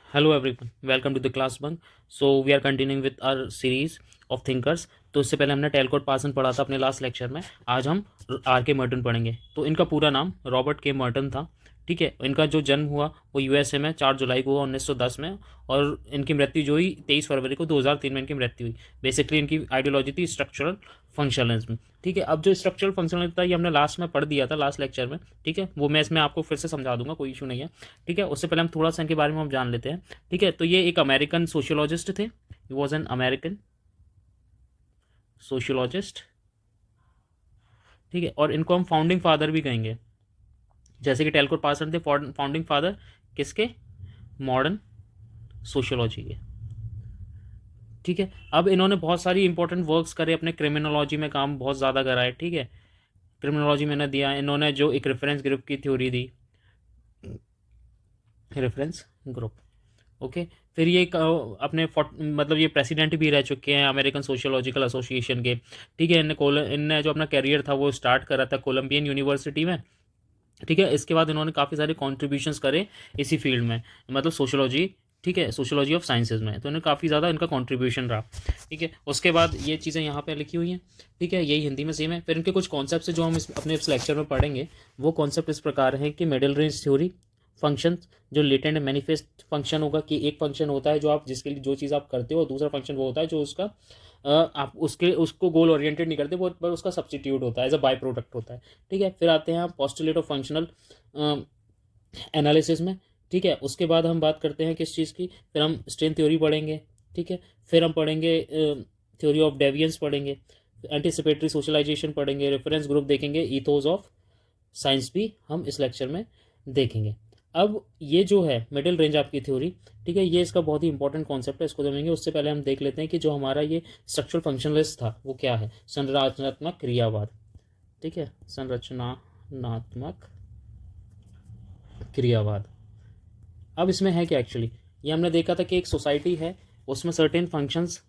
Hello everyone, welcome to the class bunk. So we are continuing with our series of thinkers. तो इससे पहले हमने tailcoat पासन पढ़ा था अपने लास्ट लेक्चर में। आज हम आर के मर्टन पढ़ेंगे। तो इनका पूरा नाम रॉबर्ट के मर्टन था। ठीक है, इनका जो जन्म हुआ वो यूएसए में 4 जुलाई को हुआ 1910 में। और इनकी मृत्यु जो हुई 23 फरवरी को 2003 में इनकी मृत्यु हुई। बेसिकली इनकी आइडियोलॉजी थी स्ट्रक्चरल फंक्शनलिज्म। ठीक है, अब जो स्ट्रक्चरल फंक्शनलिज्म था ये हमने लास्ट में पढ़ दिया था लास्ट लेक्चर में। ठीक है, वो मैं इसमें आपको फिर से समझा दूंगा, कोई इशू नहीं है। ठीक है, उससे पहले हम थोड़ा सा इनके बारे में हम जान लेते हैं। ठीक है, तो ये एक अमेरिकन सोशियोलॉजिस्ट थे। He was an American sociologist. ठीक है, और इनको हम फाउंडिंग फादर भी कहेंगे। जैसे कि टेलकोट पासन थे फाउंडिंग फादर किसके? मॉडर्न सोशियोलॉजी के। ठीक है, अब इन्होंने बहुत सारी इंपॉर्टेंट वर्क्स करे, अपने क्रिमिनोलॉजी में काम बहुत ज़्यादा करा है। ठीक है, क्रिमिनोलॉजी में ने दिया इन्होंने, जो एक रेफरेंस ग्रुप की थ्योरी दी, रेफरेंस ग्रुप। ओके, फिर ये अपने मतलब ये प्रेसिडेंट भी रह चुके हैं अमेरिकन सोशियोलॉजिकल एसोसिएशन के। ठीक है, इनने जो अपना करियर था वो स्टार्ट करा था कोलंबियन यूनिवर्सिटी में। ठीक है, इसके बाद इन्होंने काफ़ी सारे कॉन्ट्रीब्यूशंस करे इसी फील्ड में, मतलब सोशियोलॉजी। ठीक है, सोशियोलॉजी ऑफ साइंसेज में, तो इन्हें काफ़ी ज़्यादा इनका कंट्रीब्यूशन रहा। ठीक है, उसके बाद ये चीज़ें यहाँ पे लिखी हुई हैं। ठीक है, यही हिंदी में सेम है। फिर इनके कुछ कॉन्सेप्ट जो हम अपने इस लेक्चर में पढ़ेंगे, वो कॉन्सेप्ट इस प्रकार हैं कि मिडिल रेंज थ्योरी, फंक्शन जो लेटेंट मैनिफेस्ट फंक्शन होगा, कि एक फंक्शन होता है जो आप जिसके लिए जो चीज़ आप करते हो, और दूसरा फंक्शन वो होता है जो उसका आप उसको गोल ओरिएंटेड नहीं करते, वो पर उसका सब्सटीट्यूट होता है, एज अ बाई प्रोडक्ट होता है। ठीक है, फिर आते हैं हम पोस्टुलेट ऑफ फंक्शनल एनालिसिस में। ठीक है, उसके बाद हम बात करते हैं किस चीज़ की, फिर हम स्ट्रेन थ्योरी पढ़ेंगे। ठीक है, फिर हम पढ़ेंगे थ्योरी ऑफ डेवियंस पढ़ेंगे, एंटीसिपेटरी सोशलाइजेशन पढ़ेंगे, रेफरेंस ग्रुप देखेंगे, ईथोस ऑफ साइंस भी हम इस लेक्चर में देखेंगे। अब ये जो है मिडिल रेंज आपकी थ्योरी, ठीक है, ये इसका बहुत ही इंपॉर्टेंट कॉन्सेप्ट है, इसको देखेंगे। उससे पहले हम देख लेते हैं कि जो हमारा ये स्ट्रक्चरल फंक्शनलिस्ट था वो क्या है, संरचनात्मक क्रियावाद। ठीक है, संरचनात्मक क्रियावाद। अब इसमें है क्या एक्चुअली, ये हमने देखा था कि एक सोसाइटी है, उसमें सर्टेन फंक्शंस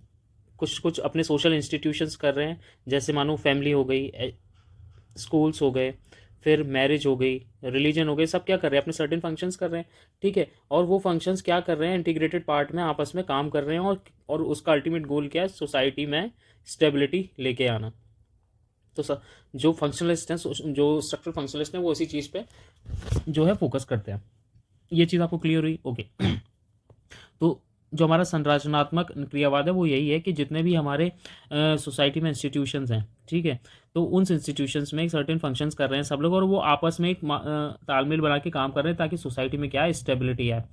कुछ कुछ अपने सोशल इंस्टीट्यूशंस कर रहे हैं, जैसे मानो फैमिली हो गई, स्कूल्स हो गए, फिर मैरिज हो गई, रिलीजन हो गई, सब क्या कर रहे हैं, अपने सर्टेन फंक्शंस कर रहे हैं। ठीक है, और वो फंक्शंस क्या कर रहे हैं, इंटीग्रेटेड पार्ट में आपस में काम कर रहे हैं, और उसका अल्टीमेट गोल क्या है, सोसाइटी में स्टेबिलिटी लेके आना। तो जो फंक्शनलिस्ट हैं, जो स्ट्रक्चरल फंक्शनलिस्ट हैं, वो इसी चीज़ पे जो है फोकस करते हैं। ये चीज़ आपको क्लियर हुई? ओके। तो जो हमारा संरचनात्मक क्रियावाद है वो यही है कि जितने भी हमारे सोसाइटी में इंस्टीट्यूशंस हैं, ठीक है, तो उन इंस्टीट्यूशंस में एक सर्टेन फंक्शंस कर रहे हैं सब लोग, और वो आपस में एक तालमेल बना के काम कर रहे हैं ताकि सोसाइटी में क्या है, स्टेबिलिटी है।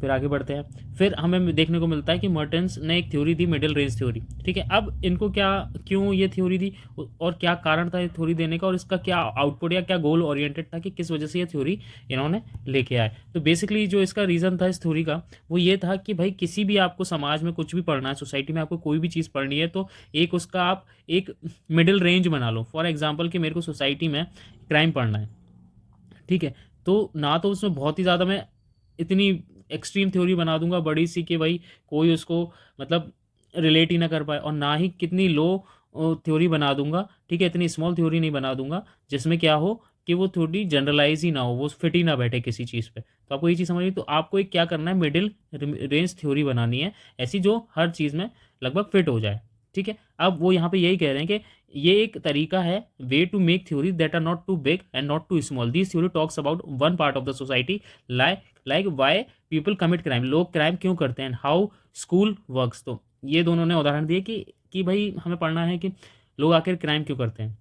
फिर आगे बढ़ते हैं, फिर हमें देखने को मिलता है कि मर्टेंस ने एक थ्योरी दी, मिडिल रेंज थ्योरी। ठीक है, अब इनको क्या, क्यों ये थ्योरी दी, और क्या कारण था ये थ्योरी देने का, और इसका क्या आउटपुट या क्या गोल ओरिएंटेड था, कि किस वजह से ये थ्योरी इन्होंने लेके आए। तो बेसिकली जो इसका रीज़न था इस थ्योरी का, वो ये था कि भाई किसी भी आपको समाज में कुछ भी पढ़ना है, सोसाइटी में आपको कोई भी चीज़ पढ़नी है, तो एक उसका आप एक मिडिल रेंज बना लो। फॉर एग्जाम्पल कि मेरे को सोसाइटी में क्राइम पढ़ना है, ठीक है, तो ना तो उसमें बहुत ही ज़्यादा मैं इतनी एक्सट्रीम थ्योरी बना दूंगा बड़ी सी कि भाई कोई उसको मतलब रिलेट ही ना कर पाए, और ना ही कितनी लो थ्योरी बना दूंगा, ठीक है, इतनी स्मॉल थ्योरी नहीं बना दूंगा जिसमें क्या हो कि वो थोड़ी जनरलाइज ही ना हो, वो फिट ही ना बैठे किसी चीज़ पे। तो आपको ये चीज़ समझिए, तो आपको एक क्या करना है, मिडिल रेंज थ्योरी बनानी है, ऐसी जो हर चीज़ में लगभग फिट हो जाए। ठीक है, अब वो यहाँ पे यही कह रहे हैं कि ये एक तरीका है, way to make theories that are not too big and not too small. This theory talks about one part of the society, like why people commit crime, लोग क्राइम क्यों करते हैं, हाउ स्कूल वर्क्स। तो ये दोनों ने उदाहरण दिए कि भाई हमें पढ़ना है कि लोग आखिर क्राइम क्यों करते हैं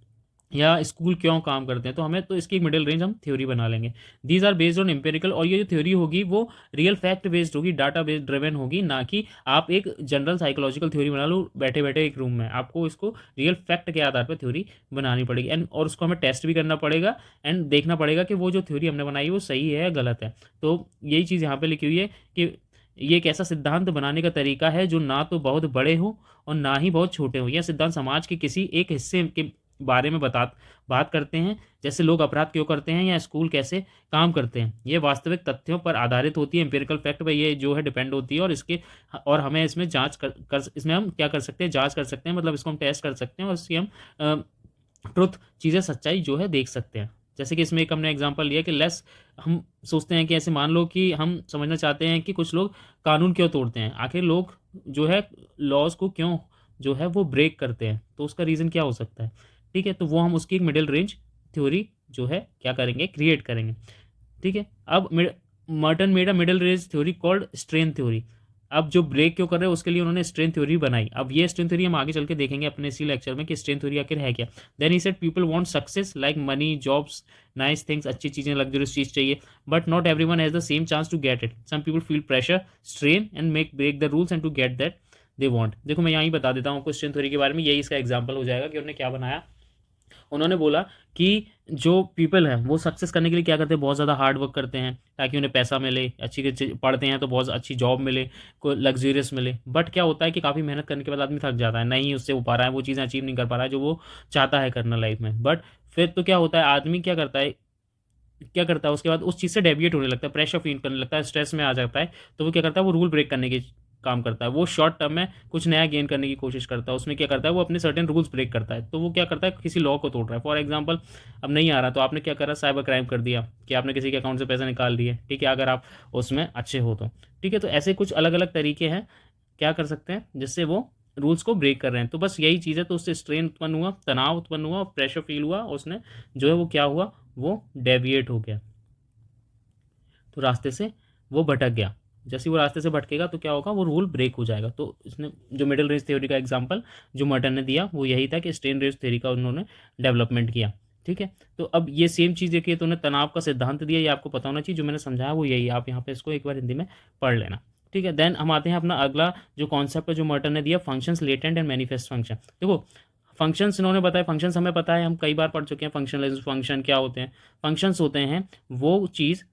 या स्कूल क्यों काम करते हैं, तो हमें तो इसकी एक मिडिल रेंज हम थ्योरी बना लेंगे। These are based on empirical, और ये जो थ्योरी होगी वो रियल फैक्ट बेस्ड होगी, डाटा बेस्ड ड्रिवन होगी, ना कि आप एक जनरल साइकोलॉजिकल थ्योरी बना लो बैठे बैठे एक रूम में। आपको इसको रियल फैक्ट के आधार पर थ्योरी बनानी पड़ेगी, एंड और उसको हमें टेस्ट भी करना पड़ेगा, एंड देखना पड़ेगा कि वो जो थ्योरी हमने बनाई वो सही है या गलत है। तो यही चीज़ यहाँ पर लिखी हुई है कि ये एक ऐसा सिद्धांत बनाने का तरीका है जो ना तो बहुत बड़े हो और ना ही बहुत छोटे हो। यह सिद्धांत समाज के किसी एक हिस्से के बारे में बात करते हैं, जैसे लोग अपराध क्यों करते हैं या स्कूल कैसे काम करते हैं। ये वास्तविक तथ्यों पर आधारित होती है, एम्पिरिकल फैक्ट पर ये जो है डिपेंड होती है, और हमें इसमें इसमें हम क्या कर सकते हैं, जांच कर सकते हैं, मतलब इसको हम टेस्ट कर सकते हैं, और इसकी हम ट्रुथ चीज़ें, सच्चाई जो है देख सकते हैं। जैसे कि इसमें एक हमने एग्जांपल लिया कि लेस, हम सोचते हैं कि ऐसे मान लो कि हम समझना चाहते हैं कि कुछ लोग कानून क्यों तोड़ते हैं, आखिर लोग जो है लॉज को क्यों जो है वो ब्रेक करते हैं, तो उसका रीज़न क्या हो सकता है। ठीक है, तो वो हम उसकी एक मिडिल रेंज थ्योरी जो है क्या करेंगे, क्रिएट करेंगे। ठीक है, अब Merton made a middle range theory called strain theory. अब जो ब्रेक क्यों कर रहे हैं उसके लिए उन्होंने स्ट्रेन थ्योरी बनाई। अब ये स्ट्रेन थ्योरी हम आगे चल के देखेंगे अपने इसी लेक्चर में कि स्ट्रेन थ्योरी आखिर है क्या। Then he said people want success like money, jobs, nice things, अच्छी चीज़ें, लग्जरियस चीज़ चाहिए, but not everyone has the same chance to get it. Some people feel pressure, strain and make break the rules and to get that they want. देखो मैं यहाँ ही बता देता हूँ आपको स्ट्रेन थ्योरी के बारे में, यही इसका एग्जाम्पल हो जाएगा कि उन्होंने क्या बनाया। उन्होंने बोला कि जो पीपल हैं वो सक्सेस करने के लिए क्या करते हैं, बहुत ज़्यादा हार्ड वर्क करते हैं ताकि उन्हें पैसा मिले, अच्छी पढ़ते हैं तो बहुत अच्छी जॉब मिले, कोई लग्जरियस मिले। बट क्या होता है कि काफ़ी मेहनत करने के बाद आदमी थक जाता है, नहीं उससे हो पा रहा है, वो चीज़ें अचीव नहीं कर पा रहा है जो वो चाहता है करना लाइफ में। बट फिर तो क्या होता है, आदमी क्या करता है उसके बाद उस चीज़ से डेविएट होने लगता है, प्रेशर फील करने लगता है, स्ट्रेस में आ जाता है। तो वो क्या करता है, वो रूल ब्रेक करने की काम करता है, वो शॉर्ट टर्म में कुछ नया गेन करने की कोशिश करता है। उसमें क्या करता है, वो अपने सर्टेन रूल्स ब्रेक करता है। तो वो क्या करता है, किसी लॉ को तोड़ रहा है। फॉर एग्जाम्पल, अब नहीं आ रहा तो आपने क्या करा, साइबर क्राइम कर दिया कि आपने किसी के अकाउंट से पैसा निकाल दिए। ठीक है, अगर आप उसमें अच्छे हो तो। ठीक है, तो ऐसे कुछ अलग अलग तरीके हैं क्या कर सकते हैं जिससे वो रूल्स को ब्रेक कर रहे हैं। तो बस यही चीज़ है, तो उससे स्ट्रेन उत्पन्न हुआ, तनाव उत्पन्न हुआ, प्रेशर फील हुआ, उसने जो है वो क्या हुआ, वो डेविएट हो गया, तो रास्ते से वो भटक गया। जैसे ही वो रास्ते से भटकेगा तो क्या होगा, वो रूल ब्रेक हो जाएगा। तो इसने जो मिडिल रेंज थ्योरी का एग्जांपल जो मर्टन ने दिया वो यही था कि स्ट्रेन रेंज थ्योरी का उन्होंने डेवलपमेंट किया। ठीक है, तो अब ये सेम चीज़ देखिए, तो उन्होंने तनाव का सिद्धांत दिया, ये आपको पता होना चाहिए। जो मैंने समझाया वो यही, आप यहाँ पे इसको एक बार हिंदी में पढ़ लेना। ठीक है, देन हम आते हैं अपना अगला जो कॉन्सेप्ट है जो मर्टन ने दिया, functions, latent and manifest function. देखो फंक्शंस इन्होंने बताया, फंक्शंस हमें पता है, हम कई बार पढ़ चुके हैं फंक्शन। फंक्शन क्या होते हैं, फंक्शंस होते हैं वो चीज़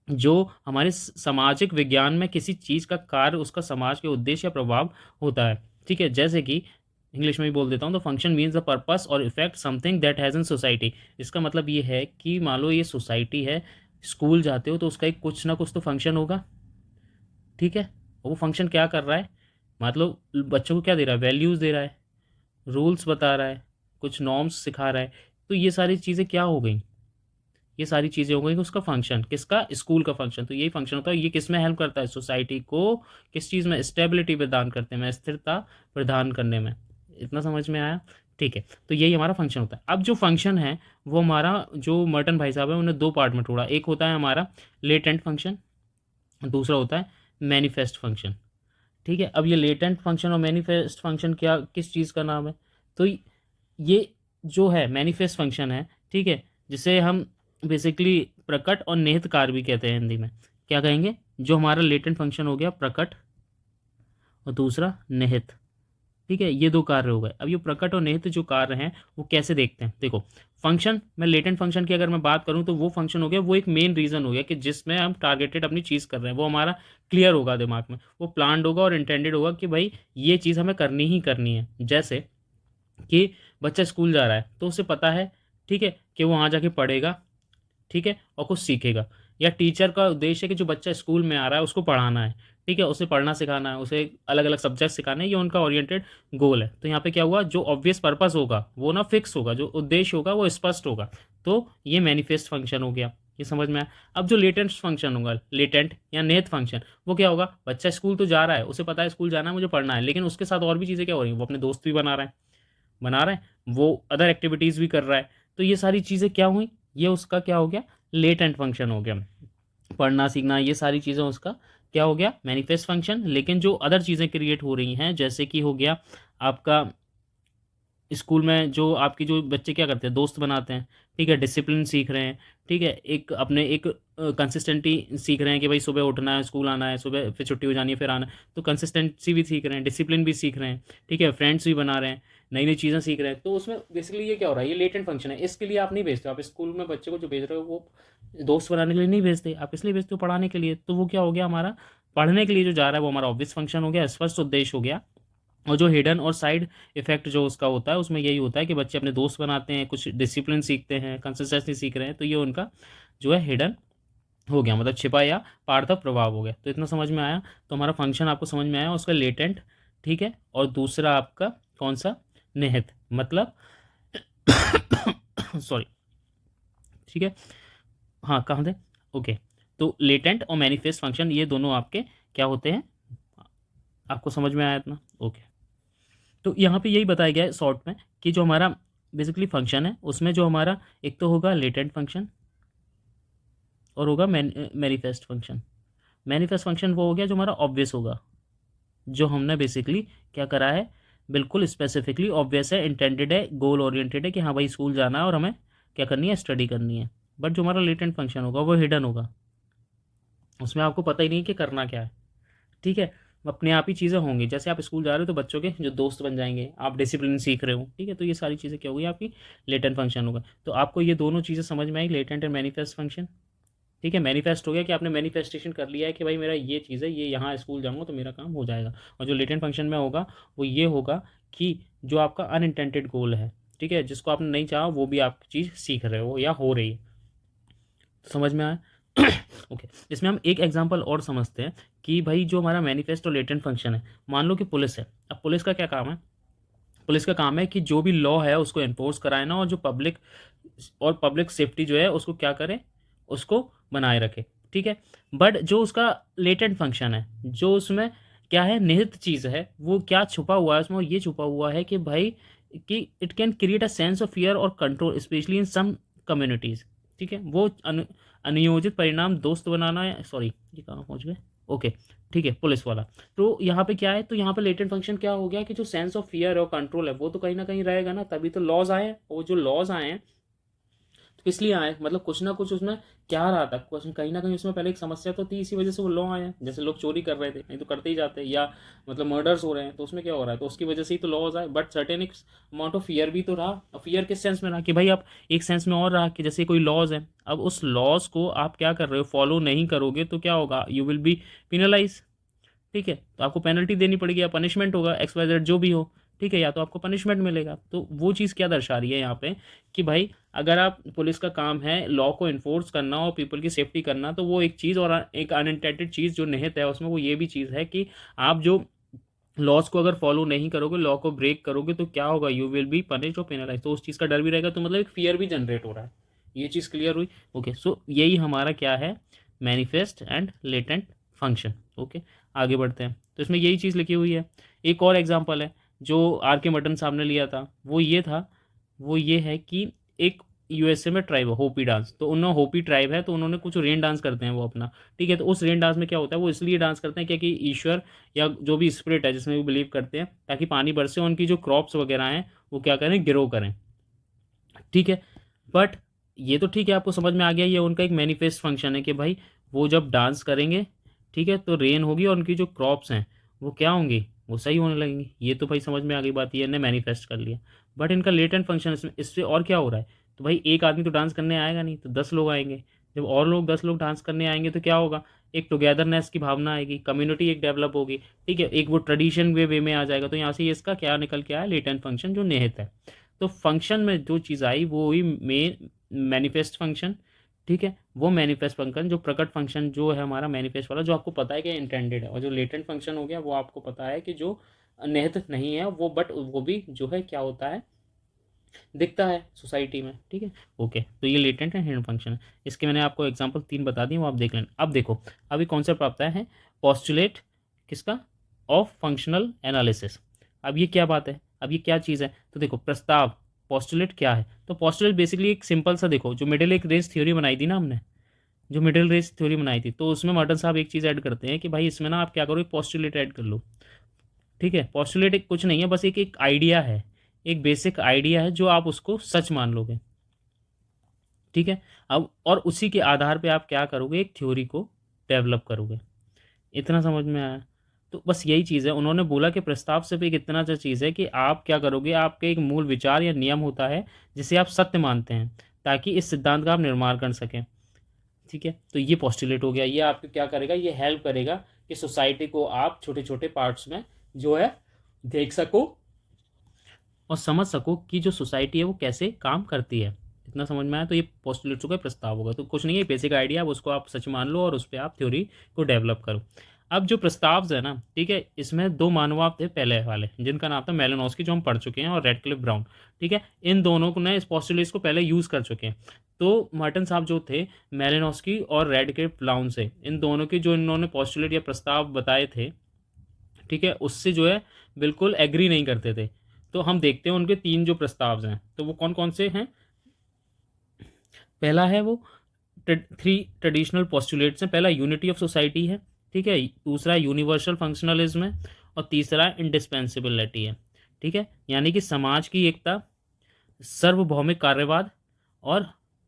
जो हमारे सामाजिक विज्ञान में किसी चीज़ का कार्य उसका समाज के उद्देश्य या प्रभाव होता है। ठीक है, जैसे कि इंग्लिश में भी बोल देता हूँ, तो फंक्शन मीन्स द पर्पस और effect something that has in society. इसका मतलब ये है कि मान लो ये सोसाइटी है, स्कूल जाते हो तो उसका एक कुछ ना कुछ तो फंक्शन होगा। ठीक है, वो फंक्शन क्या कर रहा है, मतलब बच्चों को क्या दे रहा है, वैल्यूज़ दे रहा है, रूल्स बता रहा है, कुछ नॉर्म्स सिखा रहा है। तो ये सारी चीज़ें क्या हो गई, ये सारी चीज़ें हो गई उसका फंक्शन, किसका, स्कूल का फंक्शन। तो यही फंक्शन होता है, ये किस में हेल्प करता है, सोसाइटी को किस चीज़ में, स्टेबिलिटी प्रदान करते हैं, स्थिरता प्रदान करने में। इतना समझ में आया। ठीक है, तो यही हमारा फंक्शन होता है। अब जो फंक्शन है वो हमारा, जो मर्टन भाई साहब है उन्हें दो पार्ट में तोड़ा। एक होता है हमारा लेटेंट फंक्शन, दूसरा होता है मैनिफेस्ट फंक्शन। ठीक है, अब ये लेटेंट फंक्शन और मैनिफेस्ट फंक्शन क्या, किस चीज़ का नाम है, तो ये जो है मैनिफेस्ट फंक्शन है। ठीक है, जिसे हम बेसिकली प्रकट और निहित कार्य भी कहते हैं हिंदी में। क्या कहेंगे, जो हमारा लेटेंट फंक्शन हो गया प्रकट और दूसरा निहित। ठीक है, ये दो कार्य हो गए। अब ये प्रकट और निहित जो कार्य हैं वो कैसे देखते हैं, देखो फंक्शन में, लेटेंट फंक्शन की अगर मैं बात करूं तो वो फंक्शन हो गया, वो एक मेन रीज़न हो गया कि जिसमें हम टारगेटेड अपनी चीज़ कर रहे हैं, वो हमारा क्लियर होगा दिमाग में, वो प्लान्ड होगा और इंटेंडेड होगा कि भाई ये चीज़ हमें करनी ही करनी है। जैसे कि बच्चा स्कूल जा रहा है तो उसे पता है, ठीक है, कि वो वहाँ जाके पढ़ेगा, ठीक है, और कुछ सीखेगा। या टीचर का उद्देश्य है कि जो बच्चा स्कूल में आ रहा है उसको पढ़ाना है, ठीक है, उसे पढ़ना सिखाना है, उसे अलग अलग सब्जेक्ट सिखाने हैं, ये उनका ओरिएंटेड गोल है। तो यहाँ पे क्या हुआ, जो ऑब्वियस पर्पस होगा वो ना फिक्स होगा, जो उद्देश्य होगा वो स्पष्ट होगा। तो ये मैनिफेस्ट फंक्शन हो गया, ये समझ में आया। अब जो लेटेंट फंक्शन होगा, लेटेंट या निहित फंक्शन, वो क्या होगा, बच्चा स्कूल तो जा रहा है, उसे पता है स्कूल जाना है, मुझे पढ़ना है, लेकिन उसके साथ और भी चीज़ें क्या हो रही हैं, वो अपने दोस्त भी बना रहे हैं, वो अदर एक्टिविटीज़ भी कर रहा है। तो ये सारी चीज़ें क्या हुई, ये उसका क्या हो गया, लेटेंट फंक्शन हो गया। पढ़ना सीखना ये सारी चीज़ें उसका क्या हो गया, मैनिफेस्ट फंक्शन। लेकिन जो अदर चीज़ें क्रिएट हो रही हैं, जैसे कि हो गया आपका स्कूल में जो आपकी जो बच्चे क्या करते हैं, दोस्त बनाते हैं, ठीक है, डिसिप्लिन सीख रहे हैं, ठीक है, एक अपने एक कंसिस्टेंटी सीख रहे हैं कि भाई सुबह उठना है, स्कूल आना है, सुबह फिर छुट्टी हो जानी है, फिर आना है। तो कंसिस्टेंसी भी सीख रहे हैं, डिसिप्लिन भी सीख रहे हैं, ठीक है, फ्रेंड्स भी बना रहे हैं, नई नई चीज़ें सीख रहे हैं। तो उसमें बेसिकली ये क्या हो रहा है, ये लेटेंट फंक्शन है। इसके लिए आप नहीं भेजते हो, आप स्कूल में बच्चे को जो भेज रहे हो वो दोस्त बनाने के लिए नहीं भेजते, आप इसलिए भेजते हो पढ़ाने के लिए। तो वो क्या हो गया, हमारा पढ़ने के लिए जो जा रहा है वो हमारा ऑब्वियस फंक्शन हो गया, स्पष्ट उद्देश्य हो गया। और जो हिडन और साइड इफेक्ट जो उसका होता है, उसमें यही होता है कि बच्चे अपने दोस्त बनाते हैं, कुछ डिसिप्लिन सीखते हैं, कंसिस्टेंसी सीख रहे हैं। तो ये उनका जो है हिडन हो गया, मतलब छिपा या पार्थिव प्रभाव हो गया। तो इतना समझ में आया। तो हमारा फंक्शन आपको समझ में आया, उसका लेटेंट, ठीक है, और दूसरा आपका कौन सा, निहित, मतलब सॉरी, ठीक है, हाँ कहाँ थे, ओके। तो लेटेंट और मैनिफेस्ट फंक्शन ये दोनों आपके क्या होते हैं, आपको समझ में आया इतना, ओके। तो यहाँ पे यही बताया गया है शॉर्ट में कि जो हमारा बेसिकली फंक्शन है उसमें जो हमारा एक तो होगा लेटेंट फंक्शन और होगा मैनिफेस्ट फंक्शन। मैनिफेस्ट फंक्शन वो हो गया जो हमारा ऑब्वियस होगा, जो हमने बेसिकली क्या करा है, बिल्कुल स्पेसिफिकली ऑब्वियस है, इंटेंडेड है, गोल ओरिएंटेड है कि हाँ भाई स्कूल जाना है और हमें क्या करनी है, स्टडी करनी है। बट जो हमारा लेटेंट फंक्शन होगा वो हिडन होगा, उसमें आपको पता ही नहीं कि करना क्या है, ठीक है। अपने आप ही चीज़ें होंगी, जैसे आप स्कूल जा रहे हो तो बच्चों के जो दोस्त बन जाएंगे, आप डिसिप्लिन सीख रहे हो, ठीक है, तो ये सारी चीज़ें क्या होगी, आपकी लेटेंट फंक्शन होगा। तो आपको ये दोनों चीज़ें समझ में आई, लेटेंट एंड मैनिफेस्ट फंक्शन, ठीक है। मैनिफेस्ट हो गया कि आपने मैनिफेस्टेशन कर लिया है कि भाई मेरा ये चीज़ है, ये यहाँ स्कूल जाऊँगा तो मेरा काम हो जाएगा। और जो लेटेंट फंक्शन में होगा वो ये होगा कि जो आपका अनइंटेंडेड गोल है, ठीक है, जिसको आपने नहीं चाहा वो भी आप चीज़ सीख रहे हो या हो रही है, समझ में आया। ओके, इसमें हम एक एग्जांपल और समझते हैं कि भाई जो हमारा मैनिफेस्ट और लेटेंट फंक्शन है, मान लो कि पुलिस है। अब पुलिस का क्या काम है, पुलिस का काम है कि जो भी लॉ है उसको एनफोर्स कराए ना, और जो पब्लिक सेफ्टी जो है उसको क्या करे, उसको बनाए रखे, ठीक है। बट जो उसका लेटेंट फंक्शन है, जो उसमें क्या है, निहित चीज़ है, वो क्या छुपा हुआ है उसमें, ये छुपा हुआ है कि भाई कि it can create a sense of fear और control specially in some communities, ठीक है। वो अनियोजित परिणाम दोस्त बनाना है, सॉरी ये कहाँ पहुँच गए, ओके, ठीक है, पुलिस वाला। तो यहाँ पे क्या है, तो यहाँ पे लेटेंट फंक्शन क्या हो गया कि जो सेंस ऑफ फियर और कंट्रोल है वो तो कहीं ना कहीं रहेगा ना, तभी तो लॉज आए हैं। और जो लॉज आए हैं तो किस लिए आए, मतलब कुछ ना कुछ उसमें क्या रहा था, कुछ कहीं ना कहीं उसमें पहले एक समस्या तो थी, इसी वजह से वो लॉ आए हैं। जैसे लोग चोरी कर रहे थे, नहीं तो करते ही जाते, या मतलब मर्डर्स हो रहे हैं तो उसमें क्या हो रहा है, तो उसकी वजह से ही तो लॉज आए। बट सर्टेन एक अमाउंट ऑफ फियर भी तो रहा। फियर किस सेंस में रहा कि भाई आप, एक सेंस में और रहा कि जैसे कोई लॉज है, अब उस लॉज को आप क्या कर रहे हो, फॉलो नहीं करोगे तो क्या होगा, यू विल बी पिनलाइज, ठीक है। तो आपको पेनल्टी देनी पड़ेगी या पनिशमेंट होगा, एक्स वाई जेड जो भी हो, ठीक है, या तो आपको पनिशमेंट मिलेगा। तो वो चीज़ क्या दर्शा रही है यहाँ पे कि भाई अगर आप, पुलिस का काम है लॉ को इन्फोर्स करना और पीपल की सेफ्टी करना, तो वो एक चीज़, और एक अनइंटेंडेड चीज़ जो निहित है उसमें वो ये भी चीज़ है कि आप जो लॉज को अगर फॉलो नहीं करोगे, लॉ को ब्रेक करोगे तो क्या होगा, यू विल बी पनिश्ड और पेनलाइज। तो उस चीज़ का डर भी रहेगा, तो मतलब एक फियर भी जनरेट हो रहा है। ये चीज़ क्लियर हुई, ओके। सो यही हमारा क्या है, manifest and latent function, okay. आगे बढ़ते हैं, तो इसमें यही चीज़ लिखी हुई है। एक और एग्जांपल है जो आर के मटन साहब ने लिया था, वो ये था, वो ये है कि एक यूएसए में ट्राइब है होपी डांस, तो उन्होंने होपी ट्राइब है तो उन्होंने कुछ रेन डांस करते हैं वो अपना, ठीक है। तो उस रेन डांस में क्या होता है, वो इसलिए डांस करते हैं क्योंकि ईश्वर या जो भी स्पिरिट है जिसमें वो बिलीव करते हैं, ताकि पानी बरसे और उनकी जो क्रॉप्स वगैरह हैं वो क्या करें, ग्रो करें, ठीक है। बट ये तो ठीक है, आपको समझ में आ गया, ये उनका एक मैनिफेस्ट फंक्शन है कि भाई वो जब डांस करेंगे, ठीक है, तो रेन होगी और उनकी जो क्रॉप्स हैं वो क्या होंगी, वो सही होने लगेंगी। ये तो भाई समझ में आ गई बात, ये ने मैनिफेस्ट कर लिया। बट इनका लेटेंट फंक्शन इससे और क्या हो रहा है, तो भाई एक आदमी तो डांस करने आएगा नहीं, तो 10 लोग आएंगे। जब और लोग 10 लोग डांस करने आएंगे तो क्या होगा, एक टुगेदरनेस की भावना आएगी, कम्युनिटी एक डेवलप होगी, ठीक है, एक वो ट्रेडिशन वे में आ जाएगा। तो यहाँ से इसका क्या निकल के आया, लेटेंट फंक्शन जो निहित है। तो फंक्शन में जो चीज़ आई वो हुई मेन मैनिफेस्ट फंक्शन, ठीक है। वो मैनिफेस्ट फंक्शन जो प्रकट फंक्शन जो है हमारा मैनिफेस्ट वाला, जो आपको पता है कि इंटेंडेड है, और जो लेटेंट फंक्शन हो गया वो आपको पता है कि जो निहित नहीं है वो, बट वो भी जो है क्या होता है, दिखता है सोसाइटी में, ठीक है, ओके। तो ये लेटेंट एंड हिडन फंक्शन है। इसके मैंने आपको एग्जांपल 3 बता दिए, वो आप देख लेना। अब देखो, अभी कॉन्सेप्ट आता है पोस्टुलेट किसका, ऑफ फंक्शनल एनालिसिस। अब ये क्या बात है, अब ये क्या चीज़ है, तो देखो प्रस्ताव, पोस्टुलेट क्या है, तो पोस्टुलेट बेसिकली एक सिंपल सा, देखो जो मिडिल एक रेंज थ्योरी बनाई थी ना हमने, जो मिडिल रेंज थ्योरी बनाई थी, तो उसमें मॉडर्न साहब एक चीज़ ऐड करते हैं कि भाई इसमें ना आप क्या करो, एक पोस्टुलेट ऐड कर लो, ठीक है। पोस्टुलेट एक कुछ नहीं है, बस एक आइडिया है, एक बेसिक आइडिया है जो आप उसको सच मान लोगे, ठीक है। अब और उसी के आधार पे आप क्या करोगे, एक थ्योरी को डेवलप करोगे। इतना समझ में आया। तो बस यही चीज़ है, उन्होंने बोला कि प्रस्ताव सिर्फ एक इतना सा चीज़ है कि आप क्या करोगे, आपके एक मूल विचार या नियम होता है जिसे आप सत्य मानते हैं, ताकि इस सिद्धांत का आप निर्माण कर सकें, ठीक है। तो ये पोस्टुलेट हो गया, ये आपको क्या करेगा, ये हेल्प करेगा कि सोसाइटी को आप छोटे छोटे पार्ट्स में जो है देख सको और समझ सको कि जो सोसाइटी है वो कैसे काम करती है। इतना समझ में आया, तो ये पोस्टुलेट्स का प्रस्ताव होगा। तो कुछ नहीं है, बेसिक आइडिया, उसको आप सच मान लो और उस पर आप थ्योरी को डेवलप करो। अब जो प्रस्ताव है ना, ठीक है, इसमें 2 मानव थे पहले वाले, जिनका नाम था मेलानोस्की, जो हम पढ़ चुके हैं, और रेडक्लिफ ब्राउन, ठीक है। इन दोनों ने इस पोस्टुलेट्स को पहले यूज़ कर चुके हैं। तो मार्टिन साहब जो थे मेलिनोस्की और रेडक्लिफ ब्राउन से, इन दोनों के जो इन्होंने पोस्टुलेट या प्रस्ताव बताए थे, ठीक है, उससे जो है बिल्कुल एग्री नहीं करते थे। तो हम देखते हैं उनके 3 जो प्रस्ताव हैं, तो वो कौन कौन से हैं। पहला है वो 3 ट्रेडिशनल पोस्टुलेट्स हैं। पहला यूनिटी ऑफ सोसाइटी है, ठीक है, दूसरा यूनिवर्सल फंक्शनलिज्म है, और तीसरा इंडिस्पेंसिबिलिटी है, ठीक है, यानी कि समाज की एकता, सार्वभौमिक कार्यवाद और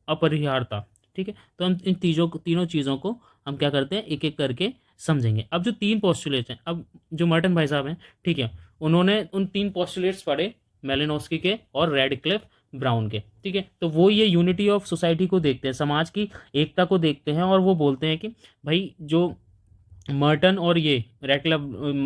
अपरिहार्यता, ठीक है। तो हम इन तीनों चीज़ों को हम क्या करते हैं, एक एक करके समझेंगे। अब जो 3 पोस्टुलेट्स हैं, अब जो मर्टन भाई साहब हैं, ठीक है, उन्होंने उन 3 पोस्टुलेट्स पढ़े, मेलिनोस्की के और रेडक्लिफ ब्राउन के, ठीक है। तो वो ये यूनिटी ऑफ सोसाइटी को देखते हैं, समाज की एकता को देखते हैं, और वो बोलते हैं कि भाई जो मर्टन और ये रेडक्लिफ,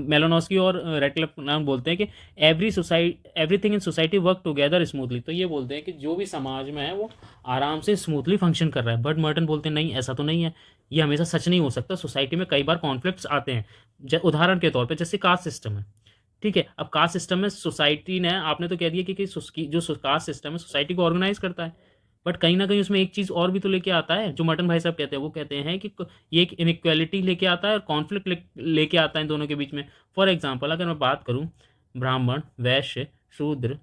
मेलिनोस्की और रेडक्लिफ नाम बोलते हैं कि everything in society work together smoothly. तो ये बोलते हैं कि जो भी समाज में है वो आराम से स्मूथली फंक्शन कर रहा है। बट मर्टन बोलते हैं नहीं, ऐसा तो नहीं है, ये हमेशा सच नहीं हो सकता। सोसाइटी में कई बार कॉन्फ्लिक्ट्स आते हैं, उदाहरण के तौर पे जैसे कास्ट सिस्टम है, ठीक है। अब कास्ट सिस्टम में सोसाइटी ने, आपने तो कह दिया कि जो कास्ट सिस्टम है सोसाइटी को ऑर्गेनाइज करता है, बट कहीं ना कहीं उसमें एक चीज़ और भी तो लेके आता है, जो मर्टन भाई साहब कहते हैं। वो कहते हैं कि ये एक इनइक्वालिटी लेके आता है और कॉन्फ्लिक्ट लेके आता है इन दोनों के बीच में। फॉर एग्जांपल अगर मैं बात करूं, ब्राह्मण, वैश्य, शूद्र,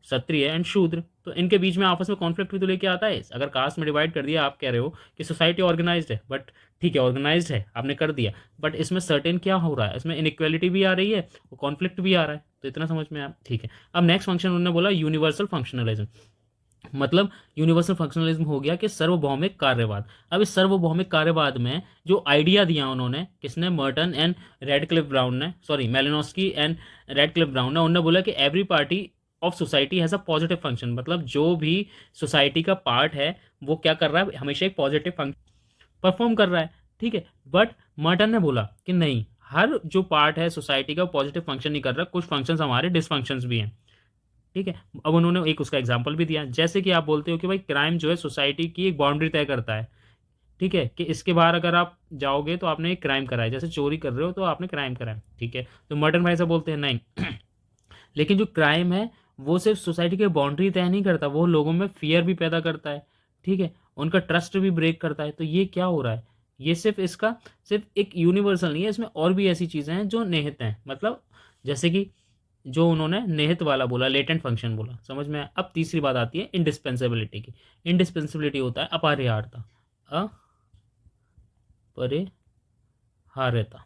क्षत्रिय एंड शूद्र, तो इनके बीच में आपस में कॉन्फ्लिक्ट भी तो लेके आता है। अगर कास्ट में डिवाइड कर दिया, आप कह रहे हो कि सोसाइटी ऑर्गेनाइज्ड है, बट ठीक है ऑर्गेनाइज्ड है, आपने कर दिया, बट इसमें सर्टेन क्या हो रहा है, इसमें इनइक्वालिटी भी आ रही है और कॉन्फ्लिक्ट भी आ रहा है। तो इतना समझ में आप, ठीक है। अब नेक्स्ट फंक्शन उन्होंने बोला यूनिवर्सल फंक्शनलिज्म, मतलब यूनिवर्सल फंक्शनलिज्म हो गया कि सार्वभौमिक कार्यवाद। अब इस सार्वभौमिक कार्यवाद में जो आइडिया दिया उन्होंने, किसने, मर्टन एंड रेडक्लिफ ब्राउन ने, sorry Malinowski and Radcliffe Brown ने, उन्होंने बोला कि every party of society has a positive function, मतलब जो भी सोसाइटी का पार्ट है वो क्या कर रहा है, हमेशा एक पॉजिटिव फंक्शन परफॉर्म कर रहा है, ठीक है। बट मर्टन ने बोला कि नहीं, हर जो पार्ट है सोसाइटी का पॉजिटिव फंक्शन नहीं कर रहा, कुछ फंक्शंस हमारे डिसफंक्शंस भी हैं, ठीक है। अब उन्होंने एक उसका एग्जाम्पल भी दिया, जैसे कि आप बोलते हो कि भाई क्राइम जो है सोसाइटी की एक बाउंड्री तय करता है, ठीक है, कि इसके बाहर अगर आप जाओगे तो आपने एक क्राइम करा है, जैसे चोरी कर रहे हो तो आपने क्राइम करा है, ठीक है। तो मर्टन भाई साहब बोलते हैं नहीं लेकिन जो क्राइम है वो सिर्फ सोसाइटी की बाउंड्री तय नहीं करता, वो लोगों में फियर भी पैदा करता है, ठीक है, उनका ट्रस्ट भी ब्रेक करता है। तो ये क्या हो रहा है, ये सिर्फ इसका सिर्फ एक यूनिवर्सल नहीं है, इसमें और भी ऐसी चीज़ें हैं जो निहित हैं, मतलब जैसे कि जो उन्होंने निहित वाला बोला, लेटेंट फंक्शन बोला, समझ में आया। अब तीसरी बात आती है इंडिस्पेंसिबिलिटी की। इंडिस्पेंसिबिलिटी होता है अपरिहार्यता, अपरिहार्यता,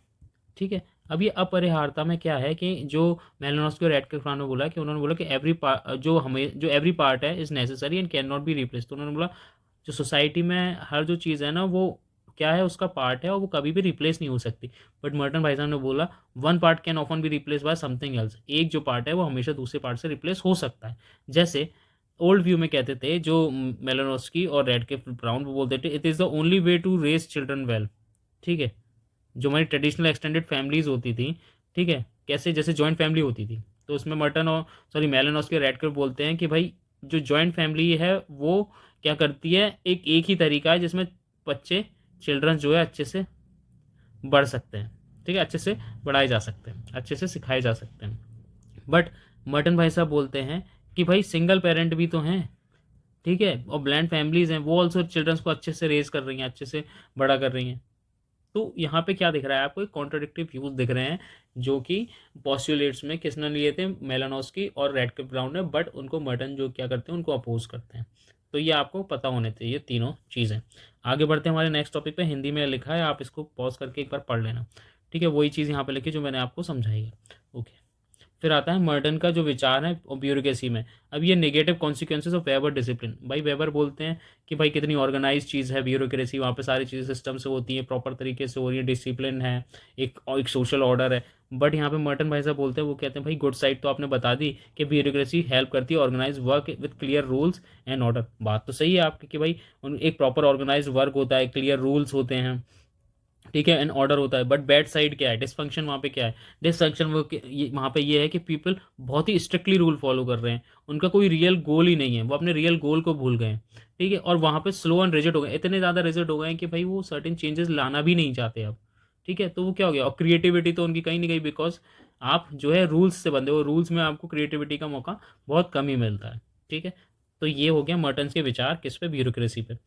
ठीक है। अब ये अपरिहार्यता में क्या है कि जो मेलिनोस्की और रेडक्लिफ ने बोला कि उन्होंने बोला कि जो एवरी पार्ट है is necessary and can not be replace. तो उन्होंने बोला जो सोसाइटी में हर जो चीज़ है ना वो क्या है, उसका पार्ट है और वो कभी भी रिप्लेस नहीं हो सकती। बट मर्टन भाई साहब ने बोला one part can often be replace by something else, एक जो पार्ट है वो हमेशा दूसरे पार्ट से रिप्लेस हो सकता है। जैसे ओल्ड व्यू में कहते थे जो मेलिनोस्की और रेडक्लिफ ब्राउन, वो बोलते थे it is the only way to raise children well, ठीक है। जो हमारी ट्रेडिशनल एक्सटेंडेड फैमिलीज होती थी, ठीक है, कैसे जैसे जॉइंट फैमिली होती थी, तो उसमें मर्टन और सॉरी मेलिनोस्की और रेडक्लिफ बोलते हैं कि भाई जो जॉइंट फैमिली है वो क्या करती है, एक ही तरीका है जिसमें बच्चे, चिल्ड्रन जो है अच्छे से बढ़ सकते हैं, ठीक है, अच्छे से बढ़ाए जा सकते हैं, अच्छे से सिखाए जा सकते हैं। बट मर्टन भाई साहब बोलते हैं कि भाई सिंगल पेरेंट भी तो हैं, ठीक है, और ब्लैंड फैमिलीज हैं, वो ऑल्सो चिल्ड्रंस को अच्छे से रेज कर रही हैं, अच्छे से बड़ा कर रही हैं। तो यहाँ पे क्या दिख रहा है आपको, एक कॉन्ट्राडिक्टिव व्यूज दिख रहे हैं जो कि पॉस्टुलेट्स में किसने लिए थे, मेलिनोस्की और रेडक्लिफ ब्राउन ने, बट उनको मर्टन जो क्या करते हैं उनको अपोज करते हैं। तो ये आपको पता होने चाहिए तीनों चीज़ें। आगे बढ़ते हैं हमारे नेक्स्ट टॉपिक पे, हिंदी में लिखा है, आप इसको पॉज करके एक बार पढ़ लेना, ठीक है, वही चीज़ यहाँ पे लिखी जो मैंने आपको समझाई है, ओके। फिर आता है मर्टन का जो विचार है ब्यूरोक्रेसी में। अब ये negative consequences of weber discipline. भाई वेबर बोलते हैं कि भाई कितनी ऑर्गेनाइज चीज़ है ब्यूरोक्रेसी, वहाँ पे सारी चीज़ें सिस्टम से होती हैं, प्रॉपर तरीके से हो रही है, डिसिप्लिन है, एक सोशल ऑर्डर है। बट यहाँ पे मर्टन भाई साहब बोलते हैं, वो कहते हैं भाई गुड साइड तो आपने बता दी कि ब्यूरोक्रेसी हेल्प करती है organise work with clear rules and order. बात तो सही है आपकी कि भाई एक प्रॉपर ऑर्गेनाइज वर्क होता है, क्लियर रूल्स होते हैं, ठीक है, एंड ऑर्डर होता है। बट बैड साइड क्या है, डिसफंक्शन वहाँ पे क्या है, डिसफंक्शन वहाँ पे ये है कि पीपल बहुत ही स्ट्रिक्टली रूल फॉलो कर रहे हैं, उनका कोई रियल गोल ही नहीं है, वो अपने रियल गोल को भूल गए, ठीक है, और वहाँ पे स्लो एंड रिजिड हो गए, इतने ज़्यादा रिजिड हो गए कि भाई वो सर्टेन चेंजेस लाना भी नहीं चाहते अब, ठीक है। तो वो क्या हो गया, और क्रिएटिविटी तो उनकी कहीं नहीं गई, बिकॉज आप जो है रूल्स से बंधे हो, रूल्स में आपको क्रिएटिविटी का मौका बहुत कम ही मिलता है, ठीक है। तो ये हो गया मर्टन्स के विचार किस पे, ब्यूरोक्रेसी पे।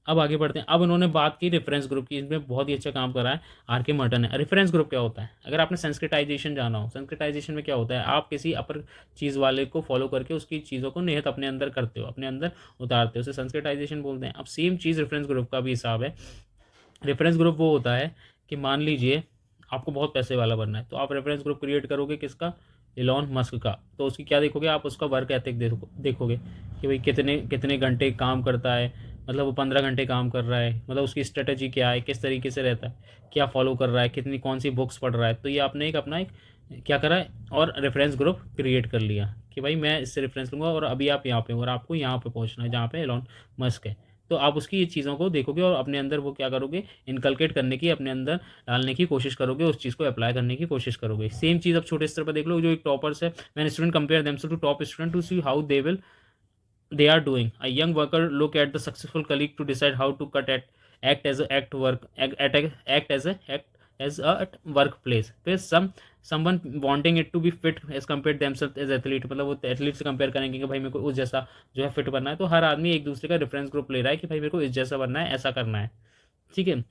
अब आगे बढ़ते हैं। अब उन्होंने बात की रेफरेंस ग्रुप की, इसमें बहुत ही अच्छा काम करा है आर के मर्टन ने। रेफरेंस ग्रुप क्या होता है, अगर आपने संस्कृताइजेशन जाना हो, संस्कृताइजेशन में क्या होता है, आप किसी अपर चीज़ वाले को फॉलो करके उसकी चीज़ों को निहित अपने अंदर करते हो, अपने अंदर उतारते हो, उसे संस्कृताइजेशन बोलते हैं। अब सेम चीज़ रेफरेंस ग्रुप का भी हिसाब है। रेफरेंस ग्रुप वो होता है कि मान लीजिए आपको बहुत पैसे वाला बनना है, तो आप रेफरेंस ग्रुप क्रिएट करोगे किसका, इलॉन मस्क का। तो उसकी क्या देखोगे आप, उसका वर्क एथिक देखोगे कि भाई कितने कितने घंटे काम करता है, मतलब वो 15 घंटे काम कर रहा है, मतलब उसकी स्ट्रेटजी क्या है, किस तरीके से रहता है, क्या फॉलो कर रहा है, कितनी कौन सी बुक्स पढ़ रहा है। तो ये आपने एक अपना एक क्या करा है, और रेफरेंस ग्रुप क्रिएट कर लिया कि भाई मैं इससे रेफरेंस लूँगा और अभी आप यहाँ पे हो और आपको यहाँ पे पहुँचना है जहाँ पे एलॉन मस्क है। तो आप उसकी ये चीज़ों को देखोगे और अपने अंदर वो क्या करोगे, इनकलकेट करने की, अपने अंदर डालने की कोशिश करोगे, उस चीज़ को अप्लाई करने की कोशिश करोगे। सेम चीज़ अब छोटे स्तर पर देख लो, जो एक टॉपर्स है, when student compare themselves to top student to see how they are doing. A young worker look at the successful colleague to decide how to cut at act as a act work act as a workplace. फिर someone wanting it to be fit as compared themselves as athlete, मतलब वो athlete से compare करेंगे कि भाई मेरे को उस जैसा जो है फिट बनना है। तो हर आदमी एक दूसरे का रेफरेंस ग्रुप ले रहा है कि भाई मेरे को इस जैसा बनना है, ऐसा करना है। ठीक है,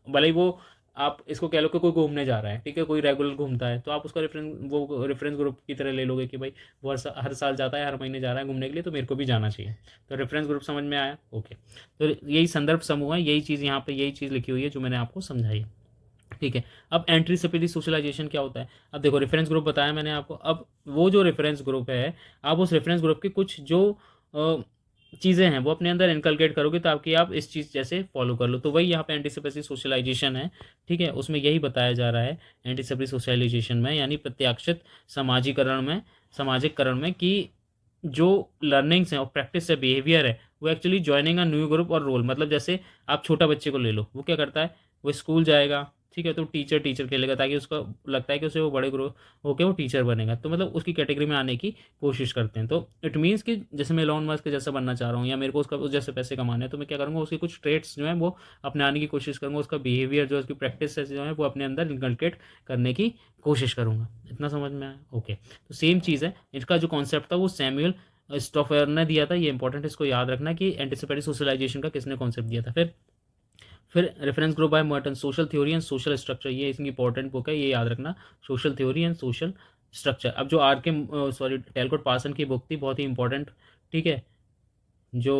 भले ही वो आप इसको कह लो कि कोई घूमने जा रहा है, ठीक है, कोई रेगुलर घूमता है, तो आप उसका रेफरेंस ग्रुप की तरह ले लोगे कि भाई वो हर साल जाता है, हर महीने जा रहा है घूमने के लिए, तो मेरे को भी जाना चाहिए। तो रेफरेंस ग्रुप समझ में आया, ओके। तो यही संदर्भ समूह है, यही चीज़ यहाँ पे, यही चीज़ लिखी हुई है जो मैंने आपको समझाई। ठीक है, अब एंटीसिपेटरी सोशलाइजेशन क्या होता है। अब देखो रेफरेंस ग्रुप बताया मैंने आपको, अब वो जो रेफरेंस ग्रुप है, आप उस रेफरेंस ग्रुप के कुछ जो चीज़ें हैं वो अपने अंदर इनकलकेट करोगे ताकि आप इस चीज़ जैसे फॉलो कर लो। तो वही यहाँ पे एंटीसिपेटरी सोशलाइजेशन है। ठीक है, उसमें यही बताया जा रहा है एंटीसिपेटरी सोशलाइजेशन में, यानी प्रत्याशित सामाजिकरण में कि जो लर्निंग्स हैं और प्रैक्टिस है, बिहेवियर है, वो actually joining a new group और रोल। मतलब जैसे आप छोटा बच्चे को ले लो, वो क्या करता है, वो स्कूल जाएगा, ठीक है, तो टीचर खेलेगा ताकि उसको लगता है कि उसे वो बड़े ग्रो होकर वो टीचर बनेगा, तो मतलब उसकी कैटेगरी में आने की कोशिश करते हैं। तो इट मीन्स कि जैसे मैं एलोन मस्क जैसा बनना चाह रहा हूँ या मेरे को उसका उस जैसे पैसे कमाने हैं, तो मैं क्या करूँगा, उसके कुछ ट्रेट्स जो है वो अपने आने की कोशिश करूँगा, उसका बिहेवियर जो है, उसकी प्रैक्टिस जो है वो अपने अंदर इनकलकेट करने की कोशिश करूँगा। इतना समझ में आया, ओके। तो सेम चीज़ है, इसका जो कॉन्सेप्ट था वो सैमुअल स्टॉफर ने दिया था। ये इंपॉर्टेंट है, इसको याद रखना कि एंटीसिपेटरी सोशलाइजेशन का किसने कॉन्सेप्ट दिया था। फिर reference group by Merton, social theory and social structure, ये इसकी इंपॉर्टेंट बुक है, ये याद रखना, social theory and social structure. अब जो आर के टेलकोट पार्सन की बुक थी, बहुत ही इंपॉर्टेंट, ठीक है, जो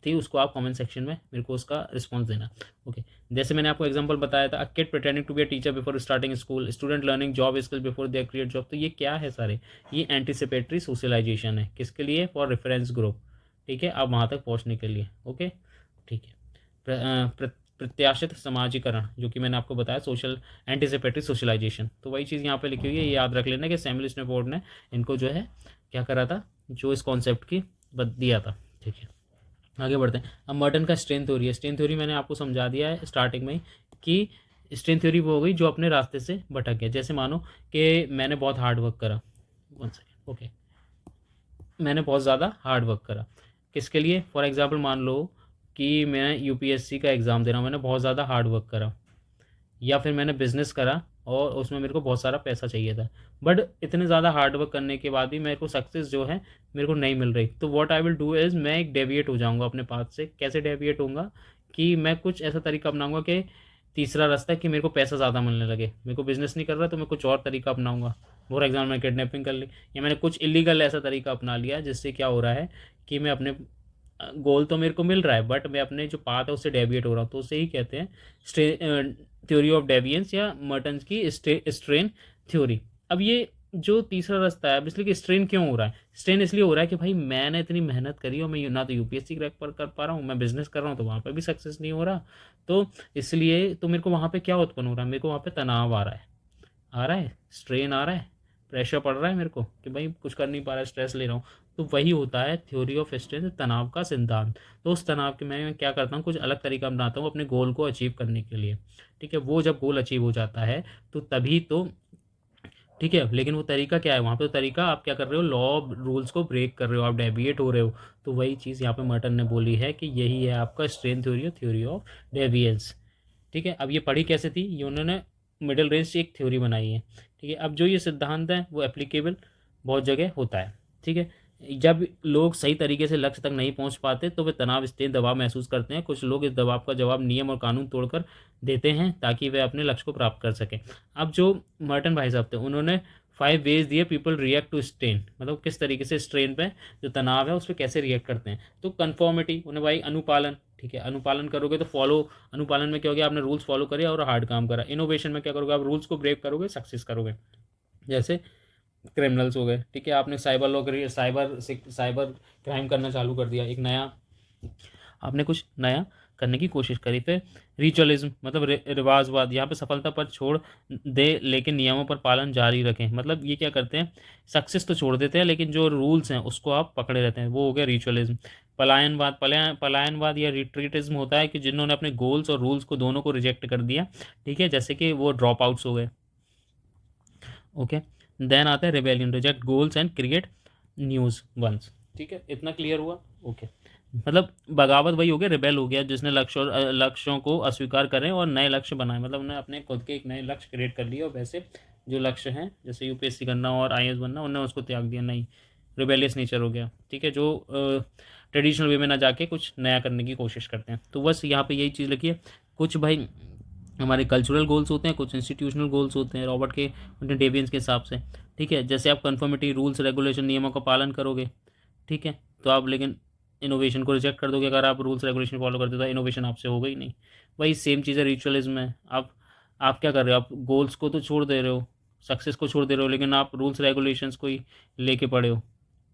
थी उसको आप कमेंट सेक्शन में मेरे को उसका रिस्पांस देना, ओके। जैसे मैंने आपको एग्जांपल बताया था, a kid pretending to be a teacher before starting school, student learning job skill before they create job. तो ये क्या है सारे, ये एंटीसिपेटरी सोशलाइजेशन है, किसके लिए, फॉर रेफरेंस ग्रुप। ठीक है, अब वहाँ तक पहुँचने के लिए, ओके, ठीक है। प्रत्याशित समाजीकरण, जो कि मैंने आपको बताया, सोशल एंटीसिपेटरी सोशलाइजेशन, तो वही चीज़ यहाँ पे लिखी हुई है, ये याद रख लेना कि सैमुअल स्टैनफोर्ड ने इनको जो है क्या करा था, जो इस कॉन्सेप्ट की दिया था। ठीक है, आगे बढ़ते हैं। अब मर्टन का स्ट्रेन थ्योरी है। स्ट्रेन थ्योरी मैंने आपको समझा दिया है स्टार्टिंग में कि स्ट्रेन थ्योरी वो हो गई जो अपने रास्ते से भटक गया। जैसे मानो कि मैंने बहुत हार्ड वर्क करा, 1 सेकेंड, ओके, मैंने बहुत ज़्यादा हार्ड वर्क करा, किसके लिए, फॉर एग्जांपल मान लो कि मैं यूपीएससी का एग्ज़ाम दे रहा हूँ, मैंने बहुत ज़्यादा हार्ड वर्क करा, या फिर मैंने बिज़नेस करा और उसमें मेरे को बहुत सारा पैसा चाहिए था, बट इतने ज़्यादा हार्ड वर्क करने के बाद भी मेरे को सक्सेस जो है मेरे को नहीं मिल रही। तो what I will do is, मैं एक डेविएट हो जाऊँगा अपने पाथ से। कैसे डेविएट होऊंगा, कि मैं कुछ ऐसा तरीका अपनाऊंगा कि तीसरा रास्ता है कि मेरे को पैसा ज़्यादा मिलने लगे, मेरे को बिज़नेस नहीं कर रहा तो मैं कुछ और तरीका अपनाऊंगा। फॉर एग्जाम्पल मैं किडनैपिंग कर ली, या मैंने कुछ इलीगल ऐसा तरीका अपना लिया जिससे क्या हो रहा है कि मैं अपने गोल तो मेरे को मिल रहा है बट मैं अपने जो पाथ है उससे डेविएट हो रहा हूँ। तो उसे ही कहते हैं थ्योरी ऑफ डेविएंस या मर्टन्स की स्ट्रेन थ्योरी। अब ये जो तीसरा रास्ता है, अब इसलिए कि स्ट्रेन क्यों हो रहा है, स्ट्रेन इसलिए हो रहा है कि भाई मैंने इतनी मेहनत करी और मैं ना तो यूपीएससी क्रैक पर कर पा रहा हूँ, मैं बिजनेस कर रहा हूँ तो वहाँ पर भी सक्सेस नहीं हो रहा। तो इसलिए तो मेरे को वहाँ पे क्या उत्पन्न हो रहा है, मेरे को वहाँ पे तनाव आ रहा है, स्ट्रेन आ रहा है, प्रेशर पड़ रहा है मेरे को कि भाई कुछ कर नहीं पा रहा है, स्ट्रेस ले रहा हूँ। तो वही होता है थ्योरी ऑफ स्ट्रेस, तनाव का सिद्धांत। तो उस तनाव के मैं क्या करता हूँ, कुछ अलग तरीका अपनाता हूँ अपने गोल को अचीव करने के लिए। ठीक है, वो जब गोल अचीव हो जाता है तो तभी तो, ठीक है, लेकिन वो तरीका क्या है, वहाँ पे तो तरीका आप क्या कर रहे हो, लॉ रूल्स को ब्रेक कर रहे हो, आप डेविएट हो रहे हो। तो वही चीज़ यहाँ पे मर्टन ने बोली है कि यही है आपका स्ट्रेन थ्योरी, थ्योरी ऑफ डेविएंस। ठीक है, अब ये पढ़ी कैसे थी, ये उन्होंने मिडिल रेंज से एक थ्योरी बनाई है। ठीक है, अब जो ये सिद्धांत है वो एप्लीकेबल बहुत जगह होता है। ठीक है, जब लोग सही तरीके से लक्ष्य तक नहीं पहुंच पाते तो वे तनाव, स्ट्रेन, दबाव महसूस करते हैं। कुछ लोग इस दबाव का जवाब नियम और कानून तोड़कर देते हैं ताकि वे अपने लक्ष्य को प्राप्त कर सकें। अब जो मर्टन भाई साहब थे उन्होंने 5 वेज दिए पीपल रिएक्ट टू स्ट्रेन, मतलब किस तरीके से स्ट्रेन पे जो तनाव है उस पर कैसे रिएक्ट करते हैं। तो कन्फॉर्मिटी, उन्हें भाई अनुपालन, ठीक है, अनुपालन करोगे तो फॉलो, अनुपालन में क्या हो गया, आपने रूल्स फॉलो करे और हार्ड काम करा। इनोवेशन में क्या करोगे, आप रूल्स को ब्रेक करोगे, सक्सेस करोगे। जैसे क्रिमिनल्स हो गए, ठीक है, आपने साइबर लॉ करी, साइबर क्राइम करना चालू कर दिया, एक नया आपने कुछ नया करने की कोशिश करी। फिर रिचुअलिज्म मतलब रिवाजवाद, यहाँ पे सफलता पर छोड़ दे लेकिन नियमों पर पालन जारी रखें। मतलब ये क्या करते हैं, सक्सेस तो छोड़ देते हैं लेकिन जो रूल्स हैं उसको आप पकड़े रहते हैं, वो हो गया रिचुअलिज्म। पलायनवाद या रिट्रीटिज्म होता है कि जिन्होंने अपने गोल्स और रूल्स को दोनों को रिजेक्ट कर दिया, ठीक है, जैसे कि वो ड्रॉप आउट्स हो गए। ओके, देन आता है rebellion, reject goals and create new ones. ठीक है, इतना क्लियर हुआ। ओके, मतलब बगावत वही हो गया, रिबेल हो गया जिसने लक्ष्यों को अस्वीकार करें और नए लक्ष्य बनाए, मतलब उन्हें अपने खुद के एक नए लक्ष्य क्रिएट कर लिए और वैसे जो लक्ष्य हैं जैसे यूपीएससी करना और आईएएस बनना उन्होंने उसको त्याग दिया, नहीं, रिबेलियस नेचर हो गया। ठीक है, जो ट्रेडिशनल वे में ना जाके कुछ नया करने की कोशिश करते हैं। तो बस यहाँ पे यही चीज़ लिखी है। कुछ भाई हमारे कल्चरल गोल्स होते हैं, कुछ इंस्टीट्यूशनल गोल्स होते हैं रॉबर्ट के डेवियंस के हिसाब से। ठीक है, जैसे आप कन्फर्मिटी, रूल्स रेगुलेशन, नियमों का पालन करोगे, ठीक है, तो आप लेकिन इनोवेशन को रिजेक्ट कर दोगे। अगर आप रूल्स रेगुलेशन फॉलो करते हो तो इनोवेशन आपसे होगा ही नहीं। वही सेम चीज़ है रिचुअलिज्म में। आप क्या कर रहे हो, आप गोल्स को तो छोड़ दे रहे हो, सक्सेस को छोड़ दे रहे हो, लेकिन आप रूल्स रेगुलेशंस को ही लेके पड़े हो।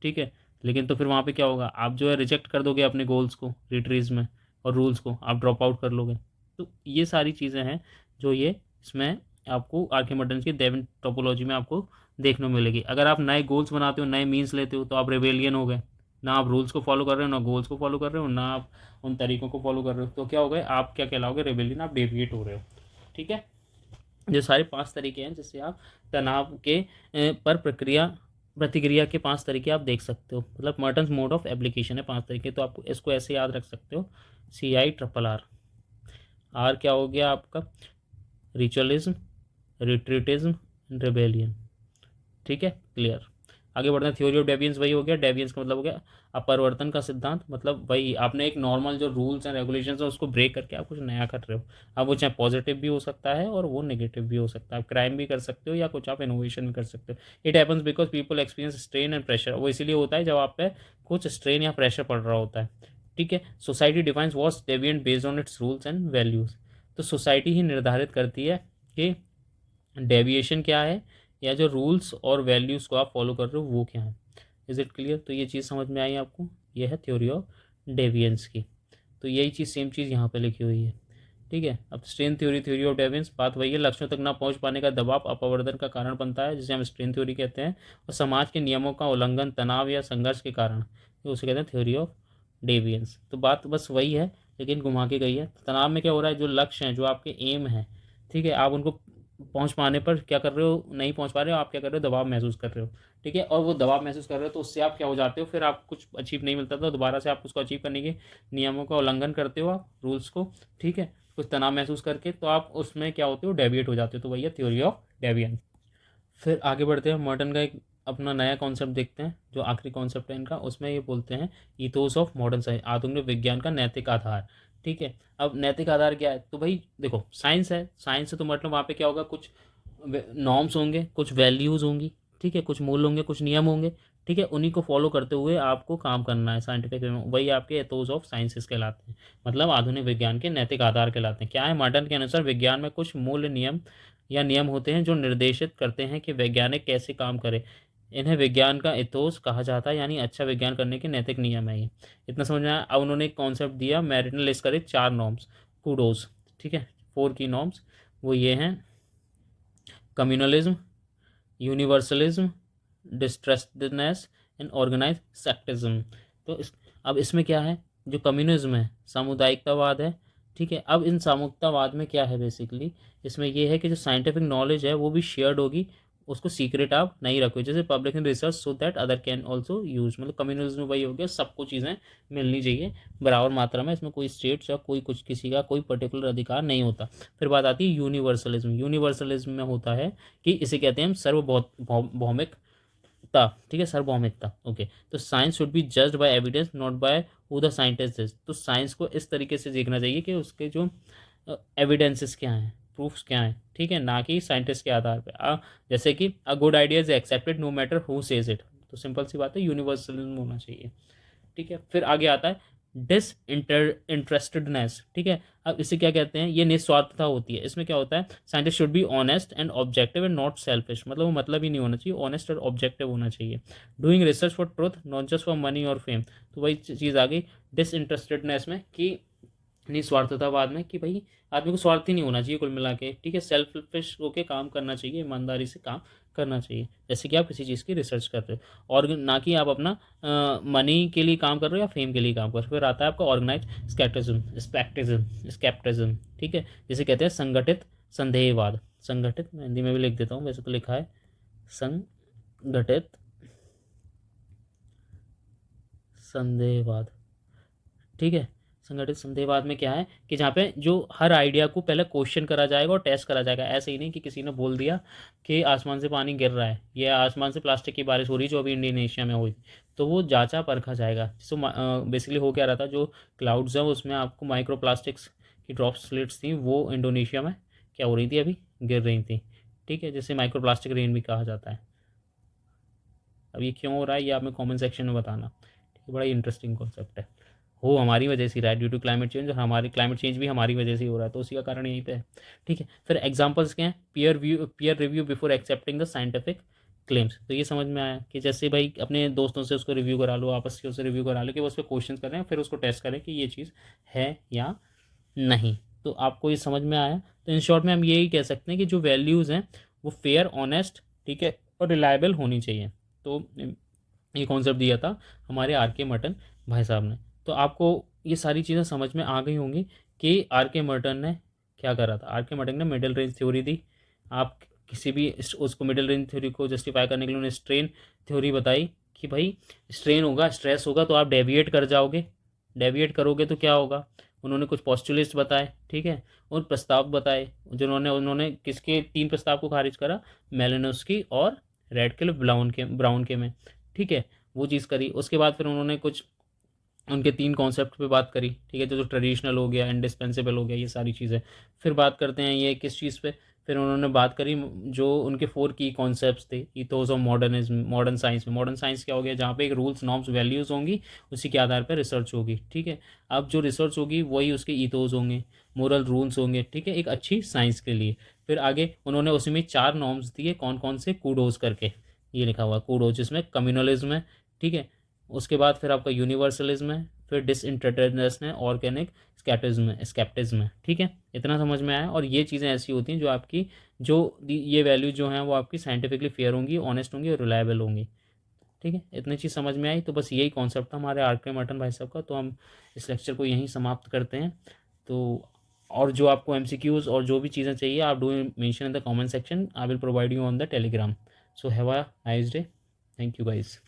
ठीक है, लेकिन तो फिर वहाँ पे क्या होगा, आप जो है रिजेक्ट कर दोगे अपने गोल्स को रिट्रीज में, और रूल्स को आप ड्रॉप आउट कर लोगे। तो ये सारी चीज़ें हैं जो ये इसमें आपको आर्किमिडीज की डेविड टोपोलॉजी में आपको देखने को मिलेगी। अगर आप नए गोल्स बनाते हो, नए मीन्स लेते हो, तो आप रेबेलियन हो गए। ना आप रूल्स को फॉलो कर रहे हो, ना गोल्स को फॉलो कर रहे हो, ना आप उन तरीकों को फॉलो कर रहे हो, तो क्या हो गए, आप क्या कहलाओगे, रेबेलियन, आप डेविएट हो रहे हो। ठीक है, ये सारे 5 तरीके हैं जिससे आप तनाव के पर प्रतिक्रिया के 5 तरीके आप देख सकते हो। मतलब मर्टन्स मोड ऑफ एप्लीकेशन है 5 तरीके, तो आपको इसको ऐसे याद रख सकते हो, CIRRR। आर क्या हो गया आपका, रिचुअलिज्म, रिट्रीटिज्म, रेबेलियन। ठीक है, क्लियर। आगे बढ़ते हैं, थ्योरी ऑफ डेविएंस वही हो गया, डेविएंस का मतलब हो गया अपरिवर्तन का सिद्धांत। मतलब वही आपने एक नॉर्मल जो रूल्स एंड रेगुलेशंस है उसको ब्रेक करके आप कुछ नया कर रहे हो। अब वो चाहे पॉजिटिव भी हो सकता है और वो नेगेटिव भी हो सकता है, आप क्राइम भी कर सकते हो या कुछ आप इनोवेशन भी कर सकते हो। It happens because people experience strain and pressure, वो इसीलिए होता है जब आप पे कुछ स्ट्रेन या प्रेशर पड़ रहा होता है। ठीक है, society defines what's deviant based on its rules and values. तो सोसाइटी ही निर्धारित करती है कि डेविएशन क्या है या जो रूल्स और वैल्यूज़ को आप फॉलो कर रहे हो वो क्या है। Is it clear. तो ये चीज़ समझ में आई आपको, ये है थ्योरी ऑफ डेविएंस की। तो यही चीज़ सेम चीज़ यहाँ पे लिखी हुई है। ठीक है, अब स्ट्रेन थ्योरी, थ्योरी ऑफ डेविएंस, बात वही है, लक्ष्यों तक ना पहुँच पाने का दबाव अपवर्तन का कारण बनता है जिसे हम स्ट्रेन थ्योरी कहते हैं, और समाज के नियमों का उल्लंघन तनाव या संघर्ष के कारण, तो उसे कहते हैं थ्योरी ऑफ डेविएंस। तो बात बस वही है लेकिन घुमा के गई है। तनाव में क्या हो रहा है, जो लक्ष्य हैं, जो आपके एम हैं, ठीक है, आप उनको पहुंच पाने पर क्या कर रहे हो, नहीं पहुंच पा रहे हो, आप क्या कर रहे हो, दबाव महसूस कर रहे हो। ठीक है, और वो दबाव महसूस कर रहे हो तो उससे आप क्या हो जाते हो, फिर आप कुछ अचीव नहीं मिलता था, दोबारा से आप उसको अचीव करने के नियमों का उल्लंघन करते हो, आप रूल्स को, ठीक है, कुछ तनाव महसूस करके, तो आप उसमें क्या होते हो, डेविएट हो जाते हो। तो वही है थ्योरी ऑफ डेविएंस। फिर आगे बढ़ते हैं, मॉडर्न का एक अपना नया कॉन्सेप्ट देखते हैं, जो आखिरी कॉन्सेप्ट है इनका, उसमें ये बोलते हैं इथोस ऑफ मॉडर्न साइंस, आधुनिक विज्ञान का नैतिक आधार। ठीक है, अब नैतिक आधार क्या है, तो भाई देखो साइंस है, साइंस है तो मतलब वहाँ पे क्या होगा, कुछ नॉर्म्स होंगे, कुछ वैल्यूज़ होंगी, ठीक है, कुछ मूल्य होंगे, कुछ नियम होंगे, ठीक है, उन्हीं को फॉलो करते हुए आपको काम करना है साइंटिफिक वे में, वही आपके एथोस ऑफ साइंसेस कहलाते हैं, मतलब आधुनिक विज्ञान के नैतिक आधार कहलाते हैं। क्या है, मॉडर्न के अनुसार विज्ञान में कुछ मूल्य नियम होते हैं जो निर्देशित करते हैं कि वैज्ञानिक कैसे काम करे। इन्हें विज्ञान का एथोस कहा जाता है, यानी अच्छा विज्ञान करने के नैतिक नियम है ये। इतना समझ में आया। अब उन्होंने एक कॉन्सेप्ट दिया, मेरिट ने लिस्ट करे 4 नॉर्म्स, कूडोज, ठीक है, 4 की नॉर्म्स, वो ये हैं, कम्युनलिज्म, यूनिवर्सलिज्म, डिस्ट्रेस्टेडनेस एंड ऑर्गेनाइज सेक्टिज्म। तो अब इसमें क्या है, जो कम्युनिज्म है सामुदायिकतावाद है, ठीक है। अब इन सामूहिकतावाद में क्या है, बेसिकली इसमें यह है कि जो साइंटिफिक नॉलेज है वो भी शेयर्ड होगी, उसको सीक्रेट आप नहीं रखो, जैसे public in research so that other can also use. मतलब कम्युनिज्म में वही हो गया, सबको चीज़ें मिलनी चाहिए बराबर मात्रा में, इसमें कोई स्टेट्स या कोई कुछ किसी का कोई पर्टिकुलर अधिकार नहीं होता। फिर बात आती है यूनिवर्सलिज्म। यूनिवर्सलिज्म में होता है कि इसे कहते हैं हम सार्वभौमिक सार्वभौमिकता, ठीक है, सार्वभौमिकता, ओके। तो science should be judged bye evidence not by who the scientist is. तो साइंस को इस तरीके से देखना चाहिए कि उसके जो एविडेंसेस क्या हैं, प्रूफ्स क्या हैं, ठीक है, ना कि साइंटिस्ट के आधार पे। जैसे कि a good idea is accepted no matter who says it. तो सिंपल सी बात है, यूनिवर्सलिज्म होना चाहिए, ठीक है। फिर आगे आता है डिस इंटरेस्टेडनेस, ठीक है। अब इसे क्या कहते हैं, ये निस्वार्थता होती है। इसमें क्या होता है, scientist should be honest and objective and not selfish. मतलब वो मतलब ही नहीं होना चाहिए, ऑनेस्ट और ऑब्जेक्टिव होना चाहिए। Doing research for truth not just for money और फेम। तो वही चीज़ आ गई डिसइंटरेस्टेडनेस में कि निस्वार्थतावाद में, कि भाई आदमी को स्वार्थी नहीं होना चाहिए कुल मिला के, ठीक है, सेल्फिश होकर काम करना चाहिए, ईमानदारी से काम करना चाहिए, जैसे कि आप किसी चीज़ की रिसर्च कर रहे हो, और ना कि आप अपना मनी के लिए काम कर रहे हो या फेम के लिए काम कर रहे हो। फिर आता है आपका ऑर्गेनाइज स्केप्टिज्म, ठीक है, जिसे कहते हैं संगठित संदेहवाद। संगठित, मैं हिंदी में भी लिख देता हूँ, वैसे तो लिखा है संगठित संदेहवाद, ठीक है। संगठित संदेहवाद में क्या है कि जहाँ पे जो हर आइडिया को पहले क्वेश्चन करा जाएगा और टेस्ट करा जाएगा। ऐसे ही नहीं कि किसी ने बोल दिया कि आसमान से पानी गिर रहा है या आसमान से प्लास्टिक की बारिश हो रही है, जो अभी इंडोनेशिया में हुई, तो वो जांचा परखा जाएगा। सो बेसिकली हो क्या रहा था, जो क्लाउड्स हैं उसमें आपको माइक्रो प्लास्टिक्स की ड्रॉप्सलेट्स थी, वो इंडोनेशिया में क्या हो रही थी, अभी गिर रही थी, ठीक है, जिसे माइक्रो प्लास्टिक रेन भी कहा जाता है। अब ये क्यों हो रहा है, ये आप में कॉमेंट सेक्शन में बताना, ठीक है, बड़ा ही इंटरेस्टिंग कॉन्सेप्ट है। हो हमारी वजह से रहा है, ड्यू टू क्लाइमेट चेंज, और हमारे क्लाइमेट चेंज भी हमारी वजह से ही हो रहा है, तो उसी का कारण यहीं पे है, ठीक है। फिर एग्जांपल्स क्या हैं, peer review before accepting the scientific claims. तो ये समझ में आया कि जैसे भाई अपने दोस्तों से उसको रिव्यू करा लो, आपस के उससे रिव्यू करा लो, कि वो उस पर क्वेश्चन करें, फिर उसको टेस्ट करें कि ये चीज़ है या नहीं। तो आपको ये समझ में आया। तो इन शॉर्ट में हम यही कह सकते हैं कि जो वैल्यूज़ हैं वो फेयर, ऑनेस्ट, ठीक है, और रिलायबल होनी चाहिए। तो ये कॉन्सेप्ट दिया था हमारे आर के मर्टन भाई साहब ने। तो आपको ये सारी चीज़ें समझ में आ गई होंगी कि आर के मर्टन ने क्या करा था। आर के मर्टन ने मिडिल रेंज थ्योरी दी। आप किसी भी उसको मिडिल रेंज थ्योरी को जस्टिफाई करने के लिए उन्हें स्ट्रेन थ्योरी बताई कि भाई स्ट्रेन होगा, स्ट्रेस होगा, तो आप डेविएट कर जाओगे, डेविएट करोगे तो क्या होगा। उन्होंने कुछ पॉस्टुलेट्स बताए, ठीक है, और प्रस्ताव बताए, जिन्होंने उन्होंने किसके 3 प्रस्ताव को खारिज करा, मेलिनोस्की और रेडक्लिफ ब्राउन के में, ठीक है, वो चीज़ करी। उसके बाद फिर उन्होंने कुछ उनके 3 कॉन्सेप्ट पे बात करी, ठीक है, जो ट्रेडिशनल हो गया, इंडिस्पेंसेबल हो गया, ये सारी चीज़ें। फिर बात करते हैं ये किस चीज़ पे, फिर उन्होंने बात करी जो उनके 4 की कॉन्सेप्ट्स थे, ethos of modernism, modern science में। मॉडर्न साइंस क्या हो गया, जहाँ पे एक रूल्स, नॉर्म्स, वैल्यूज़ होंगी, उसी के आधार पर रिसर्च होगी, ठीक है। अब जो रिसर्च होगी वही उसके इथोस होंगे, मोरल रूल्स होंगे, ठीक है, एक अच्छी साइंस के लिए। फिर आगे उन्होंने उसी में 4 नॉर्म्स दिए, कौन कौन से, कूडोज करके ये लिखा हुआ है, कूडोज, जिसमें कम्युनलिज्म है, ठीक है। उसके बाद फिर आपका यूनिवर्सलिज्म है, फिर डिसइंटरेस्टनेस है, ऑर्गेनिक स्केप्टिज्म है, ठीक है। इतना समझ में आया। और ये चीज़ें ऐसी होती हैं जो आपकी, जो ये वैल्यू जो हैं वो आपकी साइंटिफिकली फेयर होंगी, ऑनेस्ट होंगी और रिलायबल होंगी, ठीक है। इतनी चीज़ समझ में आई। तो बस यही कॉन्सेप्ट था हमारे आर के मर्टन भाई साहब का। तो हम इस लेक्चर को यहीं समाप्त करते हैं। तो और जो आपको MCQs और जो भी चीज़ें चाहिए, आप do mention in the comment section, I will provide you on the Telegram. So have a nice day, thank you guys.